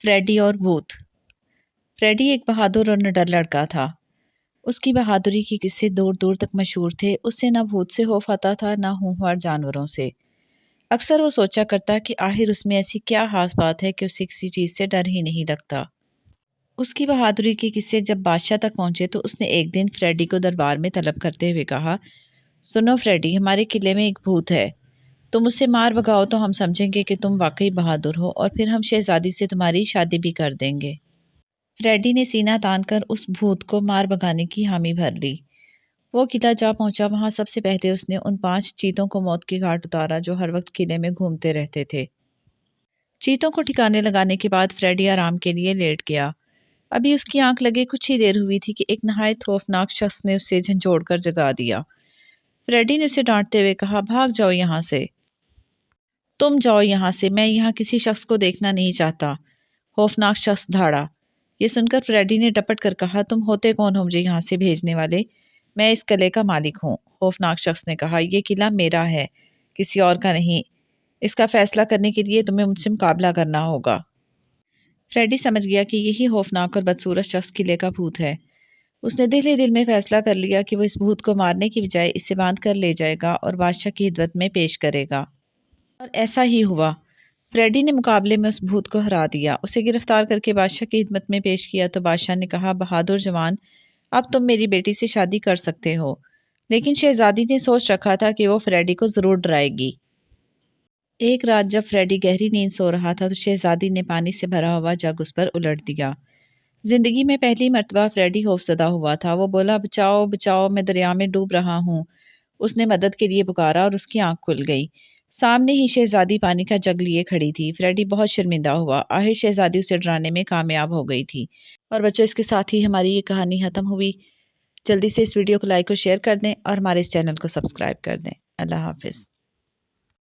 Freddie اور بھوت۔ Freddie ایک بہادر اور نڈر لڑکا تھا۔ اس کی بہادری کے قصے دور دور تک مشہور تھے۔ اس سے نہ بھوت سے خوف آتا تھا نہ ہونہار جانوروں سے۔ اکثر وہ سوچا کرتا کہ آخر اس میں ایسی کیا خاص بات ہے کہ اسے کسی چیز سے ڈر ہی نہیں لگتا۔ اس کی بہادری کے قصے جب بادشاہ تک پہنچے تو اس نے ایک دن فریڈی کو دربار میں طلب کرتے ہوئے کہا، سنو فریڈی، ہمارے قلعے میں ایک بھوت ہے۔ تم اسے مار بھگاؤ تو ہم سمجھیں گے کہ تم واقعی بہادر ہو اور پھر ہم شہزادی سے تمہاری شادی بھی کر دیں گے۔ فریڈی نے سینہ تان کر اس بھوت کو مار بھگانے کی حامی بھر لی۔ وہ قلعہ جا پہنچا۔ وہاں سب سے پہلے اس نے ان 5 چیتوں کو موت کے گھاٹ اتارا جو ہر وقت قلعے میں گھومتے رہتے تھے۔ چیتوں کو ٹھکانے لگانے کے بعد فریڈی آرام کے لیے لیٹ گیا۔ ابھی اس کی آنکھ لگے کچھ ہی دیر ہوئی تھی کہ ایک نہایت خوفناک شخص نے اسے جھنجھوڑ کر جگا دیا۔ فریڈی نے اسے ڈانٹتے ہوئے کہا، بھاگ جاؤ یہاں سے۔ تم جاؤ یہاں سے، میں یہاں کسی شخص کو دیکھنا نہیں چاہتا۔ خوفناک شخص دھاڑا۔ یہ سن کر فریڈی نے ڈپٹ کر کہا، تم ہوتے کون ہو مجھے یہاں سے بھیجنے والے؟ میں اس قلعے کا مالک ہوں۔ خوفناک شخص نے کہا، یہ قلعہ میرا ہے، کسی اور کا نہیں۔ اس کا فیصلہ کرنے کے لیے تمہیں مجھ سے مقابلہ کرنا ہوگا۔ فریڈی سمجھ گیا کہ یہی خوفناک اور بدصورت شخص قلعے کا بھوت ہے۔ اس نے دل ہی دل میں فیصلہ کر لیا کہ وہ اس بھوت کو مارنے کی بجائے اسے باندھ کر لے جائے گا اور بادشاہ کی خدمت میں پیش کرے گا۔ اور ایسا ہی ہوا۔ فریڈی نے مقابلے میں اس بھوت کو ہرا دیا۔ اسے گرفتار کر کے بادشاہ کی خدمت میں پیش کیا تو بادشاہ نے کہا، بہادر جوان، اب تم میری بیٹی سے شادی کر سکتے ہو۔ لیکن شہزادی نے سوچ رکھا تھا کہ وہ فریڈی کو ضرور ڈرائے گی۔ ایک رات جب فریڈی گہری نیند سو رہا تھا تو شہزادی نے پانی سے بھرا ہوا جگ اس پر الٹ دیا۔ زندگی میں پہلی مرتبہ فریڈی خوفزدہ ہوا تھا۔ وہ بولا، بچاؤ بچاؤ، میں دریا میں ڈوب رہا ہوں۔ اس نے مدد کے لیے پکارا اور اس کی آنکھ کھل گئی۔ سامنے ہی شہزادی پانی کا جگ لیے کھڑی تھی۔ فریڈی بہت شرمندہ ہوا۔ آخر شہزادی اسے ڈرانے میں کامیاب ہو گئی تھی۔ اور بچوں، اس کے ساتھ ہی ہماری یہ کہانی ختم ہوئی۔ جلدی سے اس ویڈیو کو لائک اور شیئر کر دیں اور ہمارے اس چینل کو سبسکرائب کر دیں۔ اللہ حافظ۔